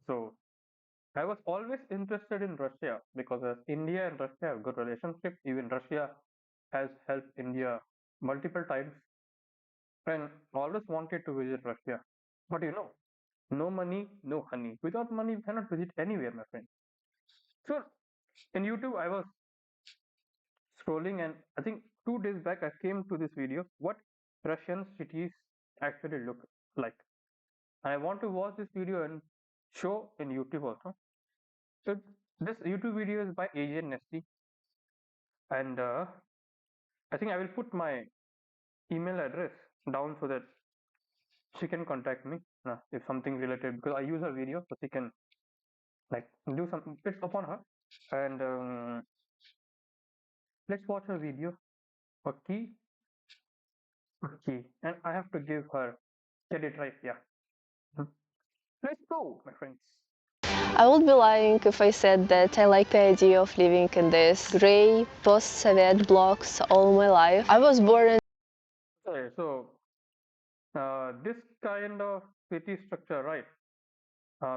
So I was always interested in Russia because as India and Russia have good relationship. Even Russia has helped India multiple times, and always wanted to visit Russia. But no money, no honey. Without money, you cannot visit anywhere, my friend. So in YouTube, I was scrolling, and I think 2 days back, I came to this video. What Russian cities actually look like. I want to watch this video and show in YouTube also. So this YouTube video is by Asian Nesty, and I think I will put my email address down so that she can contact me if something related, because I use her video so she can like do some bits upon her. And let's watch her video. Okay, okay, and I have to give her credit, right? Yeah. Mhm. Let's go, my friends. I would be lying if I said that I like the idea of living in this gray post-Soviet blocks all my life. I was born in Okay, so this kind of city structure, right?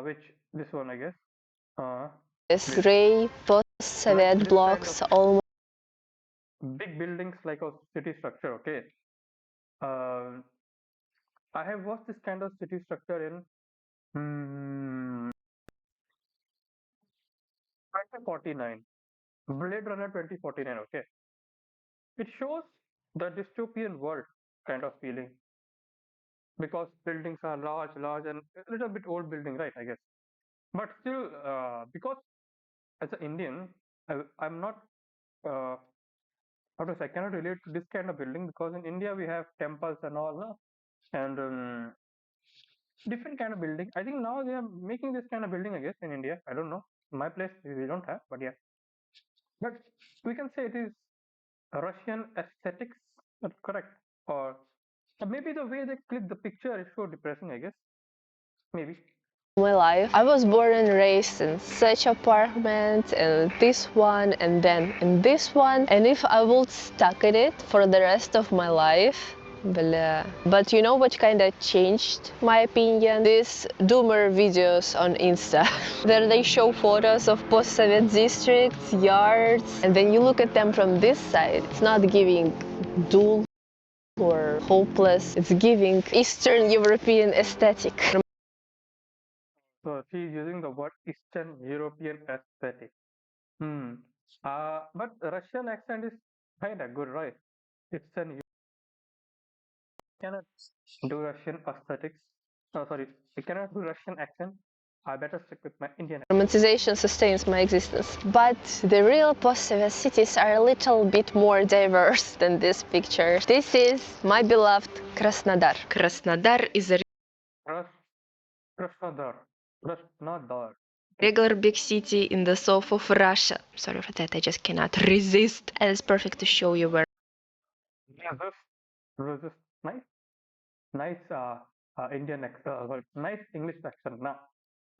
Which this one, I guess. Uh, this this gray like post-Soviet this kind of blocks all big buildings like a city structure. Okay. Um, I have watched this kind of city structure in 2049, Blade Runner 2049. Okay, it shows the dystopian world kind of feeling because buildings are large, and a little bit old building, right? I guess, but still, because as an Indian, I'm not. Uh, how to say, I cannot relate to this kind of building because in India we have temples and all, no? And different kind of building. I think now they are making this kind of building, I guess, in India. I don't know. My place we don't have, but yeah. But we can say it is Russian aesthetics, that's correct. Or maybe the way they click the picture is so depressing, I guess. Maybe. my life. I was born and raised in such apartment and this one and then in this one, and if I would stuck in it for the rest of my life, blah. But you know what kind of changed my opinion? These doomer videos on Insta where they show photos of post-Soviet districts, yards, and then you look at them from this side, it's not giving dull or hopeless, it's giving Eastern European aesthetic. So she's using the word Eastern European aesthetic. Hmm. But Russian accent is kind of good, right? Eastern cannot do Russian aesthetics. Oh, sorry, I cannot do Russian accent. I better stick with my Indian. Romanticization sustains my existence. But the real post-Soviet cities are a little bit more diverse than this picture. This is my beloved Krasnodar. Krasnodar is a Krasnodar. Krasnodar. regular big city in the south of Russia. Sorry for that, I just cannot resist. And it's perfect to show you where Roses. Roses. Nice. Nice Indian nice English accent. Nah.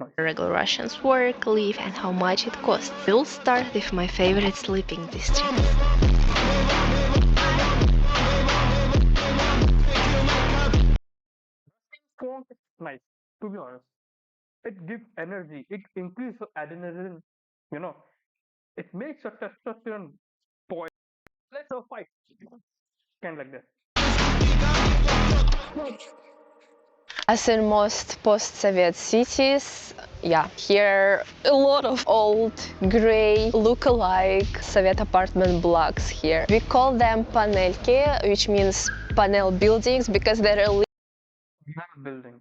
Nice. regular Russians work, live, and how much it costs. We'll start with my favorite sleeping district. Font is nice, to be honest. It gives energy. It increases adrenaline. You know, it makes your testosterone boil. Let's go fight. Kind of like that. As in most post-Soviet cities, yeah, here a lot of old, grey, look-alike Soviet apartment blocks here. We call them panelki, which means panel buildings, because they're Tunnel buildings.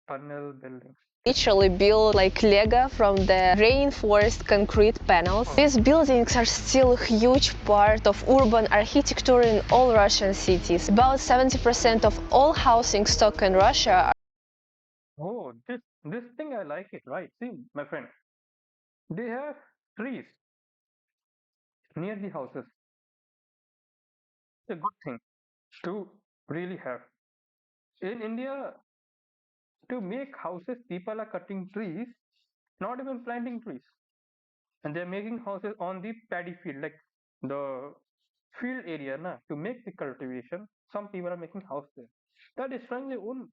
Tunnel buildings. literally built like Lego from the reinforced concrete panels. These buildings are still a huge part of urban architecture in all Russian cities. About 70% of all housing stock in Russia. Oh, this thing I like it, right? See, my friend, they have trees near the houses. It's a good thing to really have. In India, to make houses, people are cutting trees, not even planting trees. And they're making houses on the paddy field, like the field area, na, to make the cultivation. Some people are making house there. That is destroying their own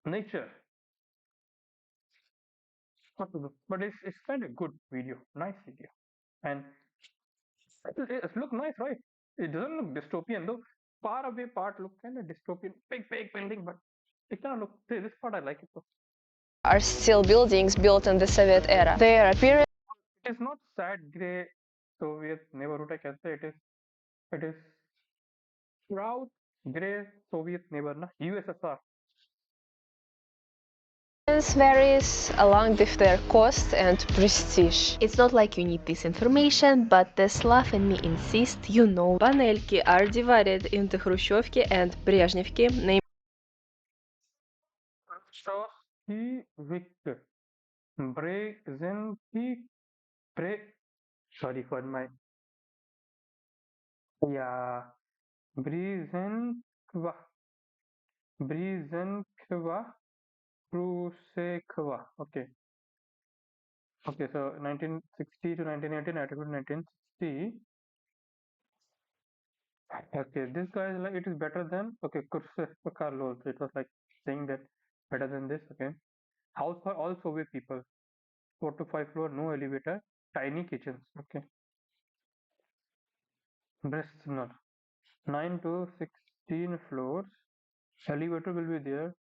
nature. But it's kind of good video, nice video, and it look nice, right? It doesn't look dystopian though. Far away part look kind of dystopian, big building, but it kind of look. This part I like it though. Are still buildings built in the Soviet era. Their appearance It is not sad gray Soviet neighborhood. I can say it is proud gray Soviet neighbor, na USSR. varies along with their cost and prestige. It's not like you need this information, but Teslav and me insist you know. Панельки are divided into Хрущевки and Брежневки, named So he Victor Brezinski Bre. Sorry for my yeah Brizenkva Brizenkva Prusekva. Okay. So 1960 to 1980, 1960. Okay, this guy is like it is better than okay. Carlos. It was like saying that better than this. Okay, house for all Soviet people. 4 to 5 floor, no elevator, tiny kitchens. Okay, Brestner. 9 to 16 floors. Elevator will be there.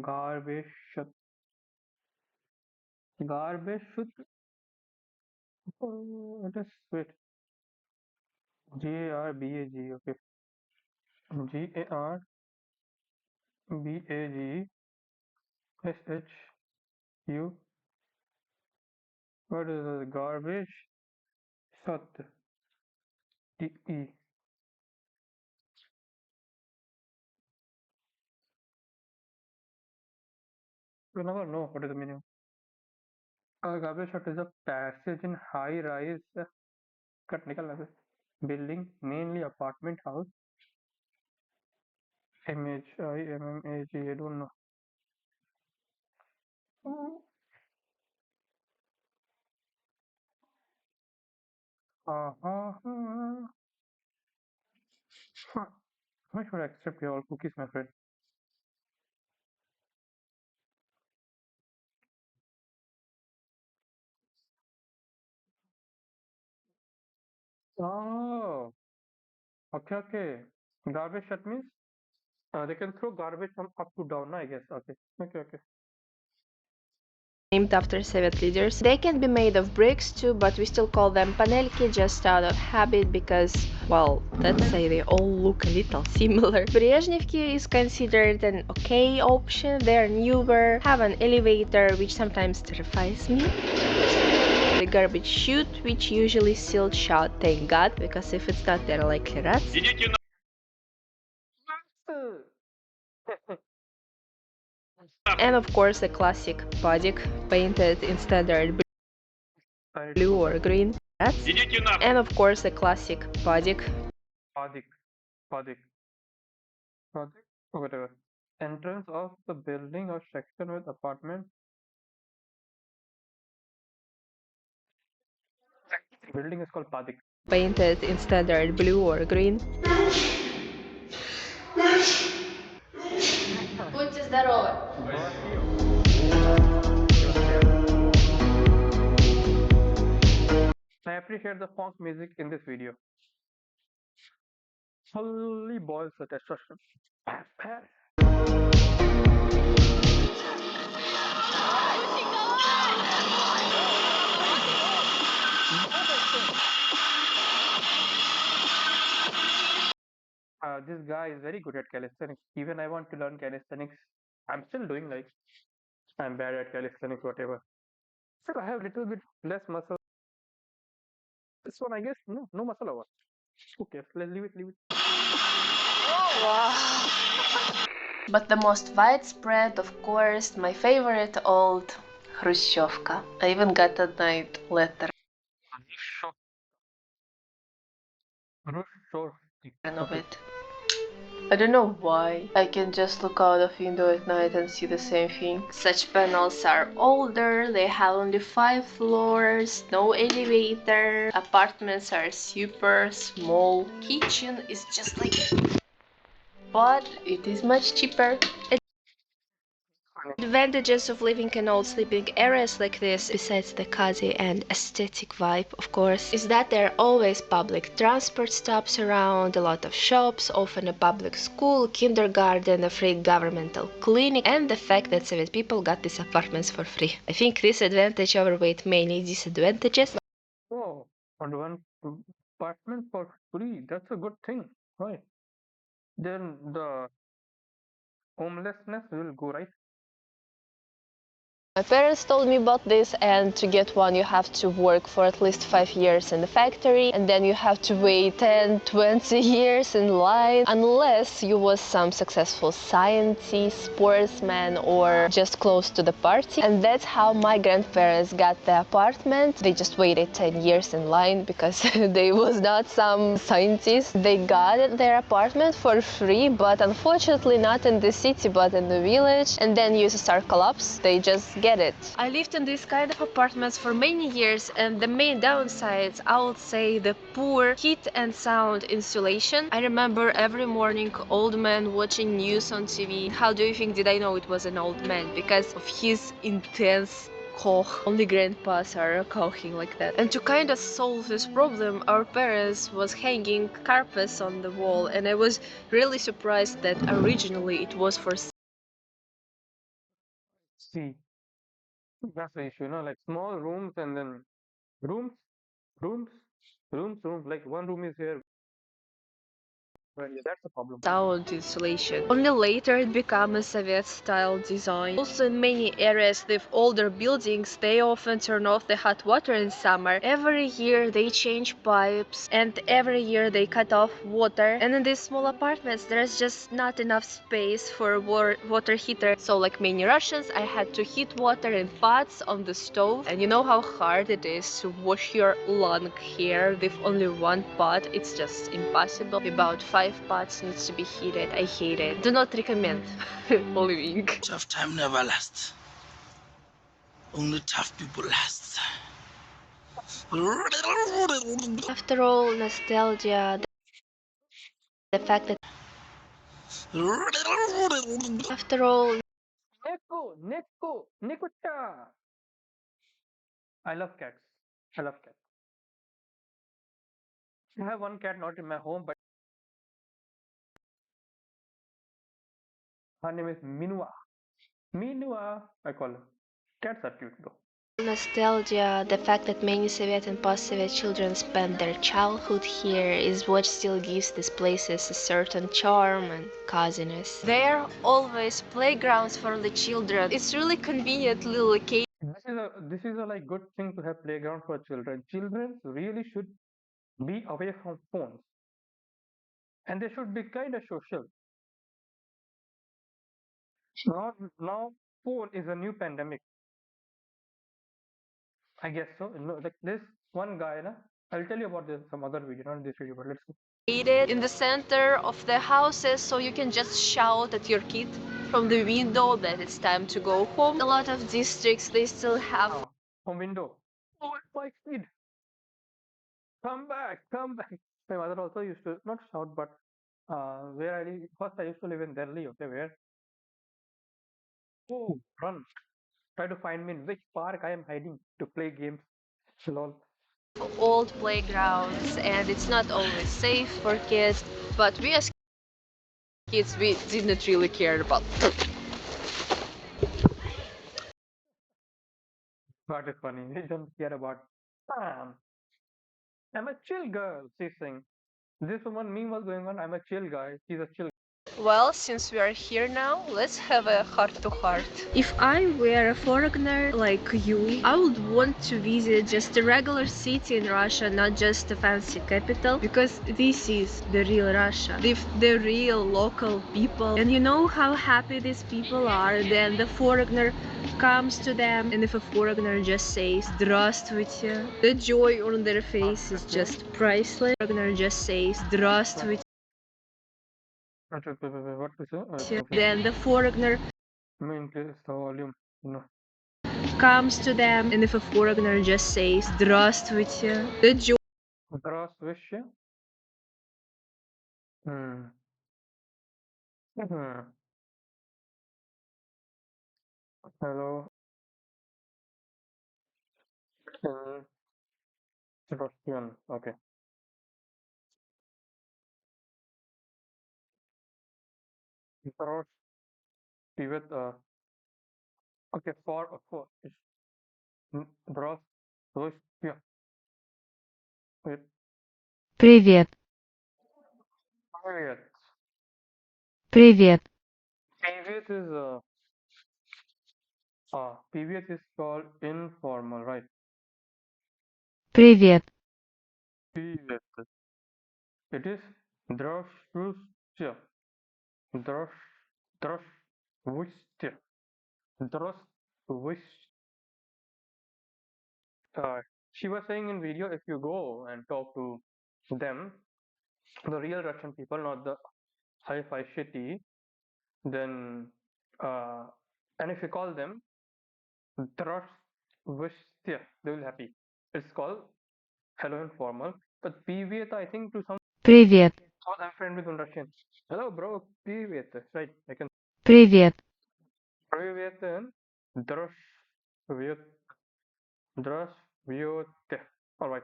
Garbage. Garbage. It is wait. Garbag. Okay. Garbage. What is this? Garbage. Shat. Te. You never know what is the meaning. A garbage shot is a passage in high-rise technical building, mainly apartment house. Image, I don't know. Uh-huh. Huh. Why should I accept your cookies, my friend? Oh, okay. Garbage shot means they can throw garbage from up to down, I guess. Okay. named after Soviet leaders. They can be made of bricks too, but we still call them panelki just out of habit because, well, let's say they all look a little similar. Brezhnevki is considered an okay option. They're newer, have an elevator, which sometimes terrifies me. The garbage chute, which usually sealed shut, thank god, because if it's not, they're likely rats. And of course, the classic Padik, painted in standard I blue forgot. or green. Rats. And of course, the classic Padik, Padik, Padik, Padik, or whatever. Entrance of the building or section with apartment. Building is called Padik. painted in standard blue or green. Будьте здоровы! Brazil. I appreciate the funk music in this video. Fully boils the testosterone. This guy is very good at calisthenics. Even I want to learn calisthenics. I'm still doing like I'm bad at calisthenics, whatever. Still, I have little bit less muscle. This one, I guess, no muscle over. Okay, let's leave it. Wow. But the most widespread, of course, my favorite old Хрущевка. I even got a night letter of Okay. it. I don't know why. I can just look out of window at night and see the same thing. Such panels are older, they have only 5 floors, no elevator, apartments are super small, kitchen is just like... But it is much cheaper. Advantages of living in old sleeping areas like this, besides the cozy and aesthetic vibe, of course, is that there are always public transport stops around, a lot of shops, often a public school, kindergarten, a free governmental clinic, and the fact that Soviet people got these apartments for free. I think this advantage overweight many disadvantages. Oh, and one apartment for free. That's a good thing, right? Then the homelessness will go, right? My parents told me about this, and to get one you have to work for at least 5 years in the factory, and then you have to wait 10, 20 years in line, unless you was some successful scientist, sportsman, or just close to the party. And that's how my grandparents got the apartment. They just waited 10 years in line because they was not some scientist. They got their apartment for free, but unfortunately not in the city but in the village, and then USSR collapsed. They just get it. I lived in these kind of apartments for many years, and the main downsides, I would say, the poor heat and sound insulation. I remember every morning old man watching news on TV. How do you think did I know it was an old man? Because of his intense cough. Only grandpas are coughing like that. And to kind of solve this problem, our parents was hanging carpets on the wall, and I was really surprised that originally it was for See, that's the issue, like small rooms and then rooms, rooms, rooms. Like one room is here. Well, yeah, that's the problem. sound insulation. Only later it became a Soviet-style design. Also in many areas with older buildings, they often turn off the hot water in summer. Every year they change pipes, and every year they cut off water. And in these small apartments, there's just not enough space for water heater. So like many Russians, I had to heat water in pots on the stove. And you know how hard it is to wash your long hair with only one pot? It's just impossible. About 5 pots needs to be heated. I hate it. Do not recommend living. Tough time never lasts. Only tough people last. After all, nostalgia, the fact that after all, Nikucha. I love cats. I love cats. I have one cat not in my home, but her name is Minua. Minua, I call her. Cats are cute though. nostalgia, the fact that many Soviet and post-Soviet children spent their childhood here is what still gives these places a certain charm and coziness. There are always playgrounds for the children. It's really convenient little location. This is a like good thing to have playground for children. Children really should be away from phones, and they should be kind of social. Now phone is a new pandemic. I guess so. Like this one guy, na. I'll tell you about this some other video, not this video, but let's go. In the center of the houses, so you can just shout at your kid from the window that it's time to go home. A lot of districts, they still have From window. Oh, my kid, come back, come back. My mother also used to not shout, but where I live, first I used to live in Delhi. Okay, where oh run, try to find me in which park I am hiding to play games. Lol. old playgrounds, and it's not always safe for kids, but we as kids, we didn't really care about. What is funny? They don't care about. Um, I'm a chill girl. She's saying. This one meme was going on. I'm a chill guy. She's a chill. Well, since we are here now, let's have a heart to heart. If I were a foreigner like you, I would want to visit just a regular city in Russia, not just a fancy capital, because this is the real Russia, the real local people. And you know how happy these people are. Then the foreigner comes to them, and if a foreigner just says "Здравствуйте," the joy on their face is Okay. just priceless. Foreigner just says "Здравствуйте." What to say? Okay. Then the foreigner Increase the volume. No. comes to them, and if a foreigner just says "Здравствуйте," the joy Здравствуйте. Hmm. Hmm. Hello, in Russian. Okay. Здравствуйте. Okay, for здравствуйте. Wait, Привет, Привет. привет, Previous is previous is called informal, right? привет, Previous. It is здравствуйте. Здрав, здравствуйте. Здравствуйте. She was saying in video, if you go and talk to them, the real Russian people, not the hi-fi shitty, then and if you call them здравствуйте, they will happy. It's called hello informal. But привет, I think to some привет, because I'm friend with one Russian. Hello, bro. Привет. Right. I can привет. привет and здравствуйте. Здравствуйте. All right.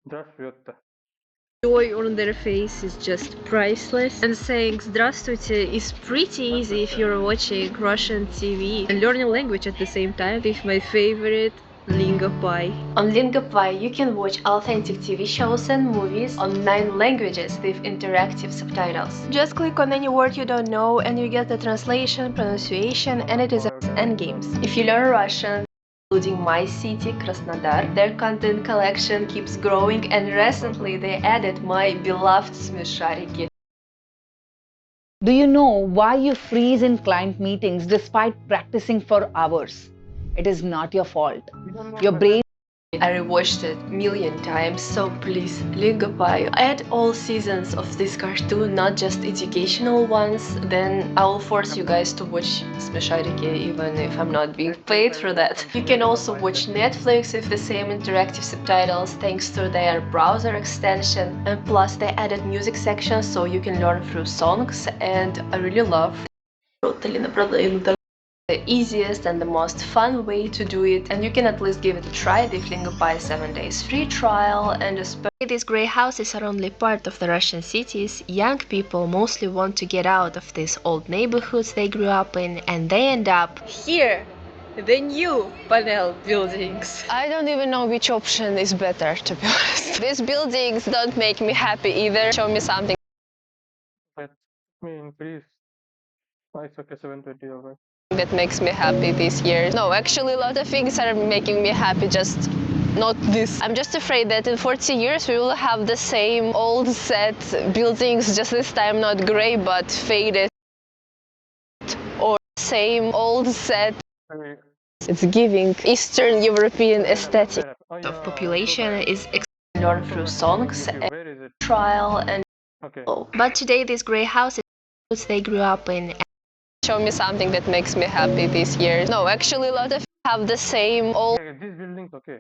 Здравствуйте. Joy on their face is just priceless. And saying "Здравствуйте" is pretty easy if you're watching Russian TV and learning language at the same time with my favorite Lingopie. On Lingopie, you can watch authentic TV shows and movies on 9 languages with interactive subtitles. Just click on any word you don't know and you get the translation, pronunciation, and it is endgames. If you learn Russian, including my city, Krasnodar. Their content collection keeps growing, and recently they added my beloved Smeshariki. Do you know why you freeze in client meetings despite practicing for hours? It is not your fault. You don't know Your brain I rewatched it million times, so please, Lingopie, add all seasons of this cartoon, not just educational ones. Then I will force you guys to watch Smeshariki even if I'm not being paid for that. You can also watch Netflix with the same interactive subtitles thanks to their browser extension, and plus they added music section so you can learn through songs, and I really love the easiest and the most fun way to do it, and you can at least give it a try with Lingopie 7 days free trial. And especially these grey houses are only part of the Russian cities. Young people mostly want to get out of these old neighborhoods they grew up in, and they end up here, the new panel buildings. I don't even know which option is better, to be honest. These buildings don't make me happy either. Show me something let me increase. Oh, it's okay, 720 over. that makes me happy this year. No, actually, a lot of things are making me happy, just not this. I'm just afraid that in 40 years we will have the same old set buildings, just this time not grey but faded, or same old set. Maybe It's giving Eastern European aesthetic. Oh Of yeah, so population bad. is learned So through bad for songs YouTube. and Where is it? trial and Okay. but today these grey houses they grew up in. Show me something that makes me happy this year. No, actually, a lot of have the same old. Yeah, these buildings, okay.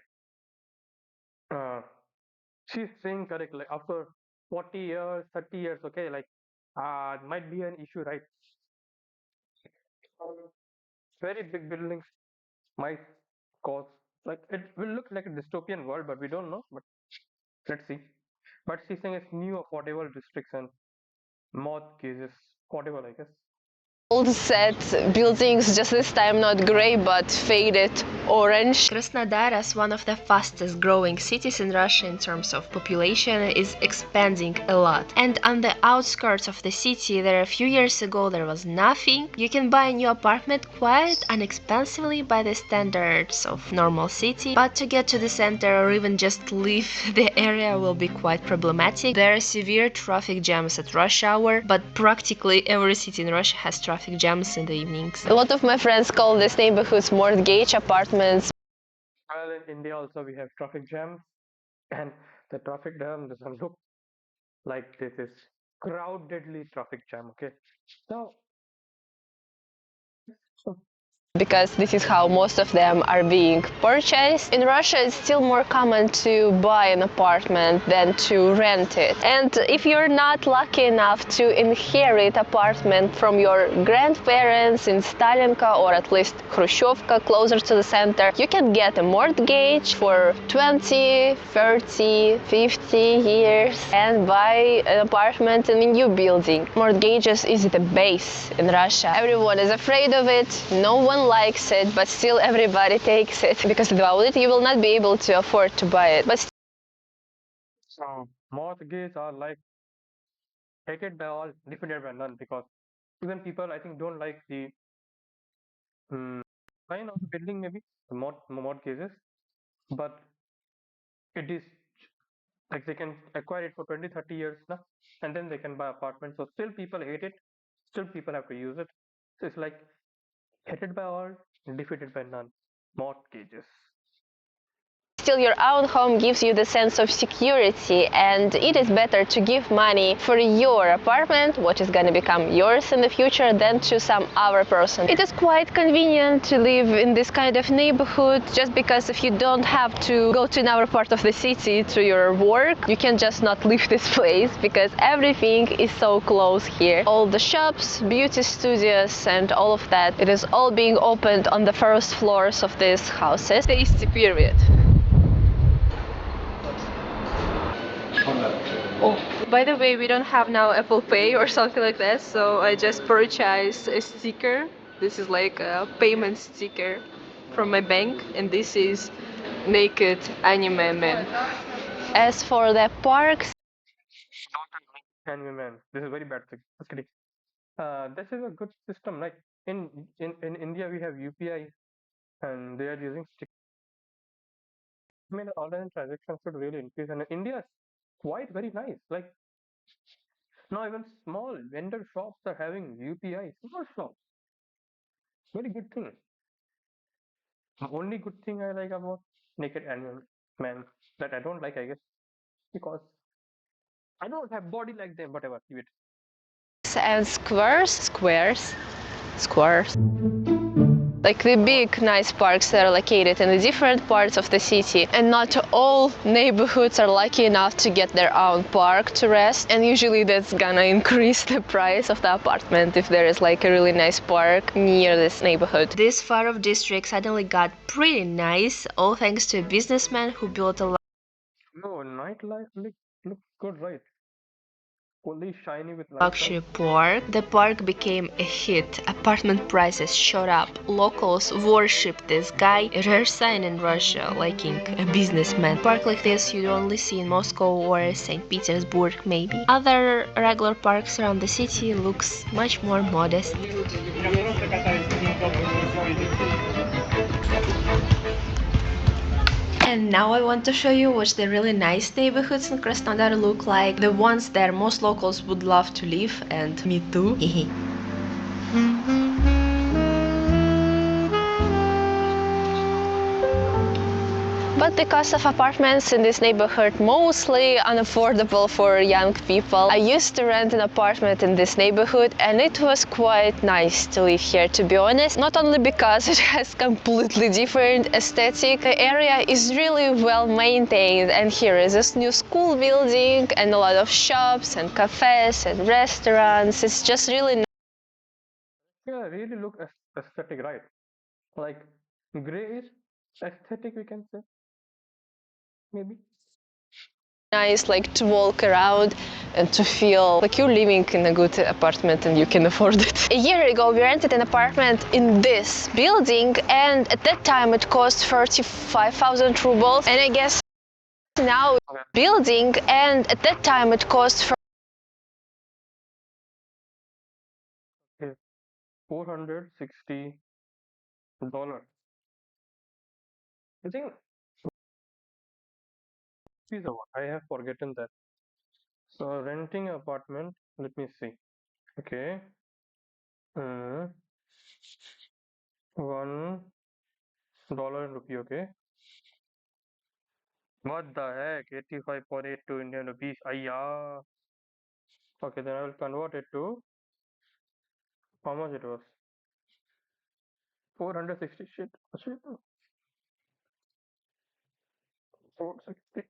She's saying correct. Like after 40 years, 30 years, okay, like might be an issue, right? Um, Very big buildings might cause like it will look like a dystopian world, but we don't know. But let's see. But she's saying it's new affordable restriction, mortgages, affordable, I guess. Old set buildings, just this time not grey but faded orange. Krasnodar, as one of the fastest growing cities in Russia in terms of population, is expanding a lot. And on the outskirts of the city, there a few years ago there was nothing. You can buy a new apartment quite inexpensively by the standards of normal city, but to get to the center or even just leave the area will be quite problematic. There are severe traffic jams at rush hour, but practically every city in Russia has traffic jams in the evenings. A lot of my friends call these neighborhoods mortgage apartments. Well, in India also we have traffic jams, and the traffic jam doesn't look like this is crowdedly traffic jam. Okay, so because this is how most of them are being purchased. In Russia, it's still more common to buy an apartment than to rent it. And if you're not lucky enough to inherit apartment from your grandparents in Stalinka or at least Khrushchevka, closer to the center, you can get a mortgage for 20, 30, 50 years and buy an apartment in a new building. Mortgages is the base in Russia. Everyone is afraid of it, no one likes it, but still everybody takes it because without it you will not be able to afford to buy it. But So mortgages are like hated by all, defended by none, because even people I think don't like the sign of the building, maybe the mortgages, but it is like they can acquire it for 20, 30 years now, and then they can buy apartments. So still people hate it, still people have to use it. So it's like hated by all, defeated by none. Mortgages. still your own home gives you the sense of security, and it is better to give money for your apartment, what is going to become yours in the future, than to some other person. It is quite convenient to live in this kind of neighborhood, just because if you don't have to go to another part of the city to your work, you can just not leave this place because everything is so close here. All the shops, beauty studios and all of that, it is all being opened on the first floors of these houses. Tasty period. Oh, by the way, we don't have now Apple Pay or something like that, so I just purchased a sticker. This is like a payment sticker from my bank, and this is naked anime man. As for the parks, And women, this is very bad thing. Just kidding. This is a good system. Like in India, we have UPI, and they are using stick. I mean, online transactions should really increase, and India is quite very nice. Like now, even small vendor shops are having UPI. Small shops, very good thing. The only good thing I like about naked animal man that I don't like, I guess, because I don't have body like them. Whatever, leave it. and squares. Like the big nice parks that are located in the different parts of the city, and not all neighborhoods are lucky enough to get their own park to rest, and usually that's gonna increase the price of the apartment if there is like a really nice park near this neighborhood. This Farov district suddenly got pretty nice, all thanks to a businessman who built a No, nightlife looks good, right? Fully shiny with lights on. luxury park. The park became a hit. Apartment prices shot up. Locals worshipped this guy, a rare sign in Russia, liking a businessman. A park like this you'd only see in Moscow or St. Petersburg, maybe. Other regular parks around the city looks much more modest. And now I want to show you what the really nice neighborhoods in Krasnodar look like. The ones that most locals would love to live, and me too. But the cost of apartments in this neighborhood mostly unaffordable for young people. I used to rent an apartment in this neighborhood and it was quite nice to live here, to be honest. Not only because it has completely different aesthetic, the area is really well maintained, and here is this new school building and a lot of shops and cafes and restaurants. It's just really Yeah, really look aesthetic, right? Like gray is aesthetic, we can say, maybe. nice like to walk around and to feel like you're living in a good apartment and you can afford it. A year ago we rented an apartment in this building, and at that time it cost 35,000 rubles, and I guess now Okay. building, and at that time it cost Okay. $460. I think is a what? I have forgotten that. So renting apartment, let me see. Okay. Mm, $1 in rupee, okay. What the heck? 85.82 Indian rupees. Ayah. Okay, then I will convert it to how much it was. 460 shit. 460.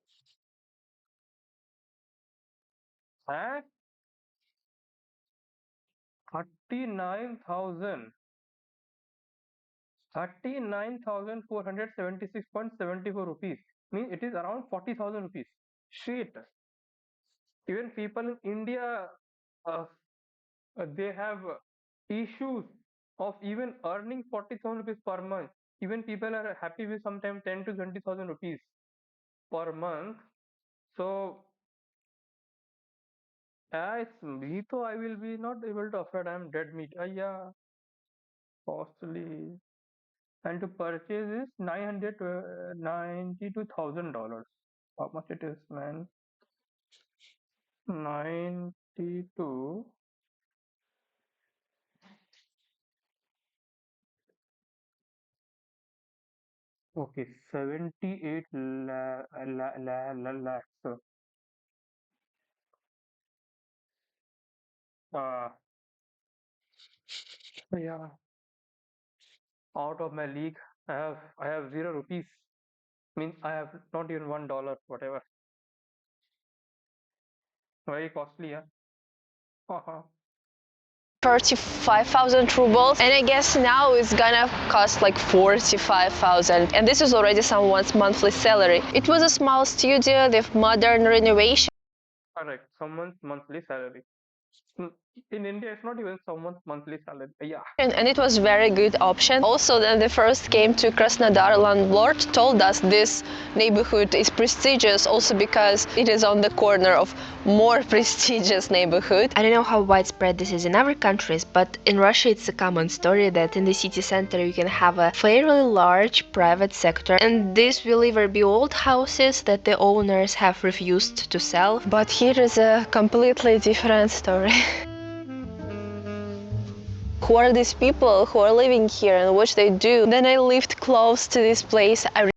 And 39,000. 39,476.74 rupees. Means it is around 40,000 rupees. Shit. Even people in India, uh, they have issues of even earning 40,000 rupees per month. Even people are happy with sometimes 10 to 20,000 rupees per month. So, as me, though I will be not able to afford. I am dead meat. Yeah, costly. And to purchase is $992,000. How much it is, man? 92. Okay, 78 lakhs. Uh, yeah, out of my league, I have 0 rupees. Means I have not even $1. Whatever. Very costly, yeah. Haha. 35,000 rubles, and I guess now it's gonna cost like 45,000, and this is already someone's monthly salary. It was a small studio with modern renovation. Correct. Someone's monthly salary. Mm, In India, it's not even someone's monthly salary. Yeah. And it was very good option. Also, when they first came to Krasnodar, landlord told us this neighborhood is prestigious also because it is on the corner of more prestigious neighborhood. I don't know how widespread this is in other countries, but in Russia it's a common story that in the city center you can have a fairly large private sector, and these will either be old houses that the owners have refused to sell, but here is a completely different story. Who are these people who are living here and what they do? Then I lived close to this place. I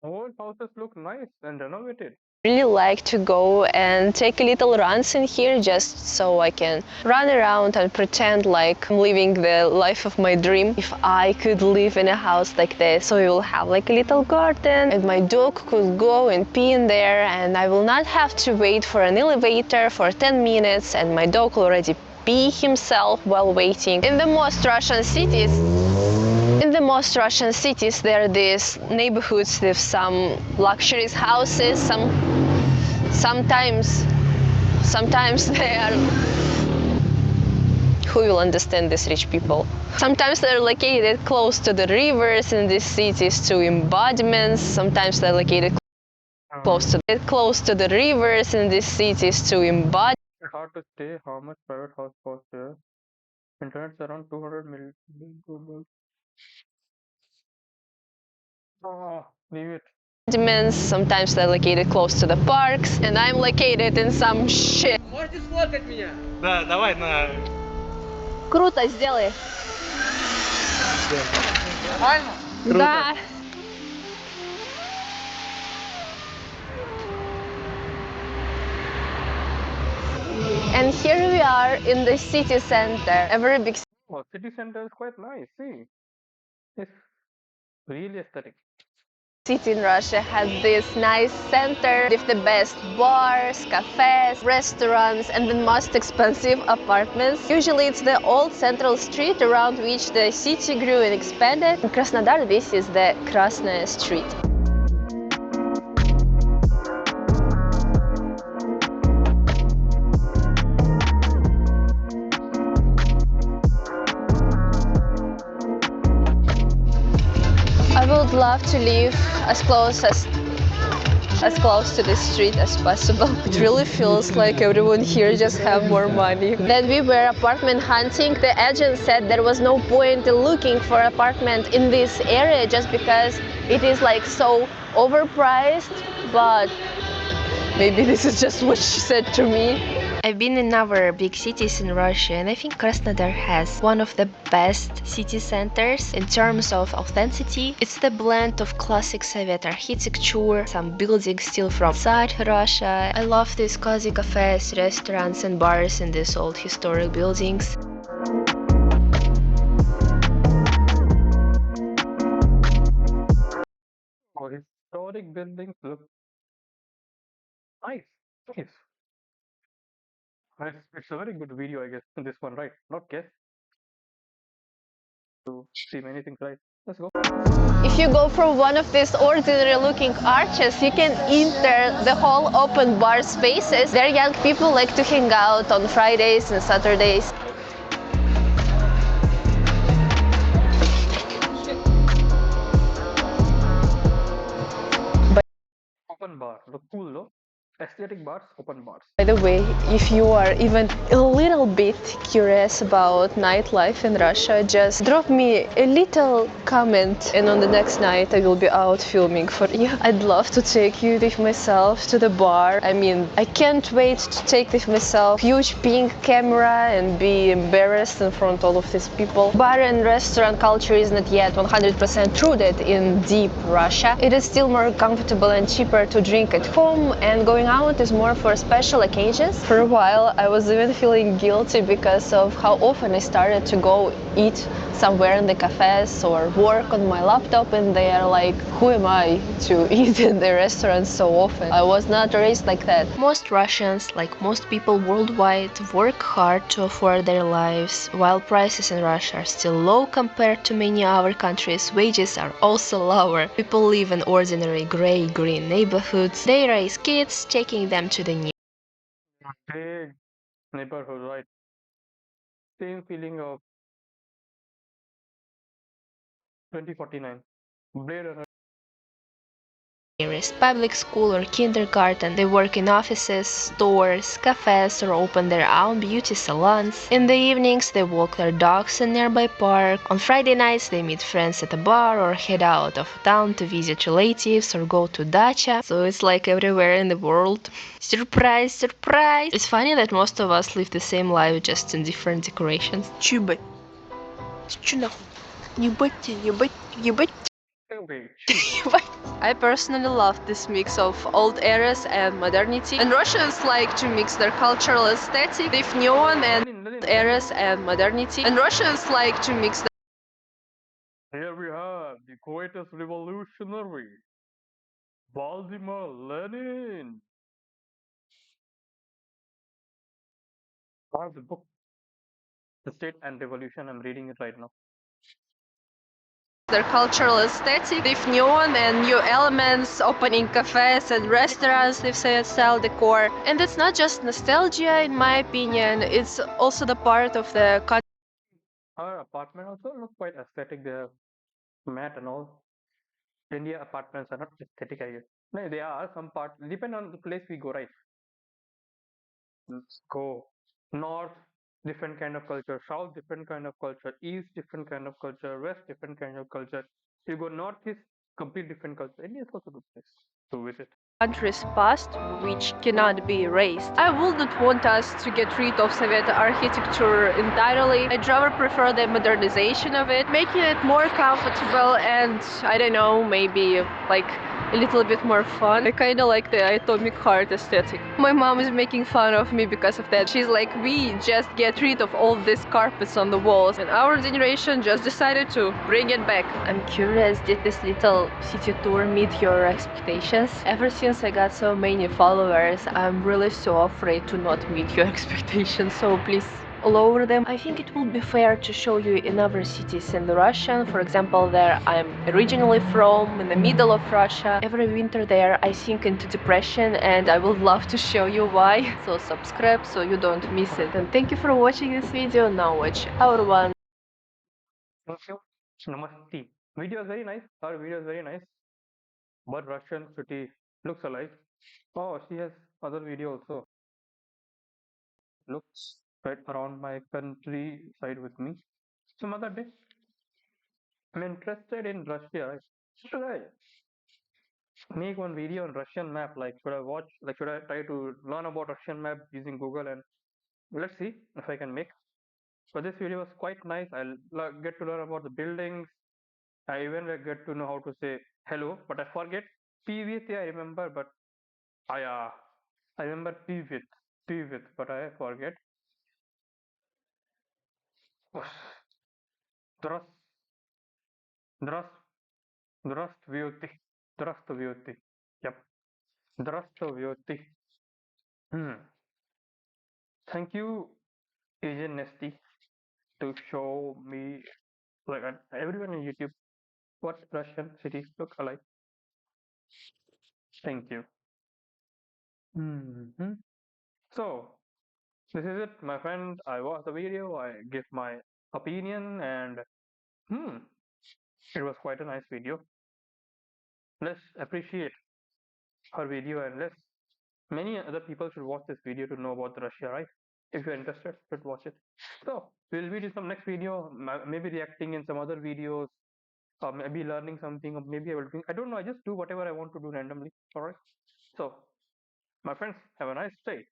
Old houses look nice and renovated. really like to go and take little runs in here just so I can run around and pretend like I'm living the life of my dream. If I could live in a house like this, so we will have like a little garden and my dog could go and pee in there, and I will not have to wait for an elevator for 10 minutes, and my dog will already pee himself while waiting. In the most Russian cities, there are these neighborhoods with some luxurious houses. Sometimes they are. Who will understand these rich people? Sometimes they're located close to the rivers in these cities, to embodiments. Sometimes they're located close to the rivers in these cities, to embodiments. Hard to say how much private house costs here. Internet's around 200 million. Leave it. Sometimes they're located close to the parks, and I'm located in some shit. Можете сфоткать меня? Да, давай на... Круто, сделай. Нормально? Да. And here we are in the city center, a very big Oh, city center is quite nice. See, it's really aesthetic. city in Russia has this nice center with the best bars, cafes, restaurants, and the most expensive apartments. Usually it's the old central street around which the city grew and expanded. In Krasnodar, this is the Krasnaya Street. I would love to live as close to the street as possible. It really feels like everyone here just have more money. Then we were apartment hunting. The agent said there was no point in looking for apartment in this area just because it is like so overpriced, but maybe this is just what she said to me. I've been in other big cities in Russia, and I think Krasnodar has one of the best city centers in terms of authenticity. It's the blend of classic Soviet architecture, some buildings still from Tsar Russia. I love these cozy cafes, restaurants and bars in these old historic buildings. historic buildings look nice. Nice. It's a very good video, I guess. This one, right? Not guess to see many things, right? Let's go. If you go through one of these ordinary looking arches, you can enter the whole open bar spaces. There young people like to hang out on Fridays and Saturdays. Open bar. Look cool, though. Aesthetic bars, open bars. By the way, if you are even a little bit curious about nightlife in Russia, just drop me a little comment and on the next night I will be out filming for you. I'd love to take you with myself to the bar. I mean, I can't wait to take with myself huge pink camera and be embarrassed in front of all of these people. Bar and restaurant culture is not yet 100% rooted in deep Russia. It is still more comfortable and cheaper to drink at home, and going out is more for special occasions. For a while, I was even feeling guilty because of how often I started to go eat somewhere in the cafes or work on my laptop, and they are like, who am I to eat in the restaurants so often? I was not raised like that. Most Russians, like most people worldwide, work hard to afford their lives. While prices in Russia are still low compared to many other countries, wages are also lower. People live in ordinary gray-green neighborhoods. They raise kids, taking them to the new Big neighborhood, right? Same feeling of 2049. Blade Runner. nearest public school or kindergarten. They work in offices, stores, cafes, or open their own beauty salons. In the evenings, they walk their dogs in nearby park. On Friday nights, they meet friends at a bar or head out of town to visit relatives or go to dacha. So it's like everywhere in the world. Surprise, surprise! It's funny that most of us live the same life, just in different decorations. Чубы. Чё нахуй? Ебать, ебать, ебать. Okay, Chuba. I personally love this mix of old eras and modernity. And Russians like to mix their cultural aesthetic with neon and Lenin. eras and modernity. And Russians like to mix Here we have the greatest revolutionary, Vladimir Lenin. I have the book, The State and Revolution. I'm reading it right now. their cultural aesthetic with neon and new elements, opening cafes and restaurants with Soviet style decor. And it's not just nostalgia, in my opinion, it's also the part of the Our apartment also look quite aesthetic. They have mat and all. India apartments are not aesthetic, I guess. No, they are some part. Depend on the place we go, right? Go north, different kind of culture. South, different kind of culture. East, different kind of culture. West, different kind of culture. You go northeast, complete different culture. India is also a good place to visit. country's past, which cannot be erased. I wouldn't want us to get rid of Soviet architecture entirely. I'd rather prefer the modernization of it, making it more comfortable and, I don't know, maybe like a little bit more fun. I kinda like the atomic heart aesthetic. My mom is making fun of me because of that. She's like, we just get rid of all these carpets on the walls, and our generation just decided to bring it back. I'm curious, did this little city tour meet your expectations? Ever since I got so many followers, I'm really so afraid to not meet your expectations, so please lower them. I think it would be fair to show you in other cities in Russia. For example, there I'm originally from, in the middle of Russia. Every winter there I sink into depression, and I would love to show you why. So subscribe so you don't miss it. And thank you for watching this video. Now watch our one. Thank you. Namaste. Video is very nice. Our video is very nice. But Russian city looks alive. Oh, she has other video also. Looks right around my countryside with me. Some other day. I'm interested in Russia. Should I make one video on Russian map? Like, should I watch? Like, should I try to learn about Russian map using Google? And let's see if I can make. But this video was quite nice. I'll get to learn about the buildings. I even get to know how to say hello, but I forget. Previously, I remember, but I remember Pivot, but I forget. Dras, Dras, Drast, Здравствуйте. Yep. Здравствуйте. Hmm. Thank you, Asian Nesty, to show me, like, everyone on YouTube, what Russian cities look alike. Thank you. Hmm. So, this is it, my friend. I watched the video, I give my opinion, and hmm, it was quite a nice video. Let's appreciate her video and let's many other people should watch this video to know about Russia, right? If you're interested, should watch it. So we'll meet in some next video, maybe reacting in some other videos, or maybe learning something, or maybe I will think, I don't know, I just do whatever I want to do randomly. All right. So my friends, have a nice day.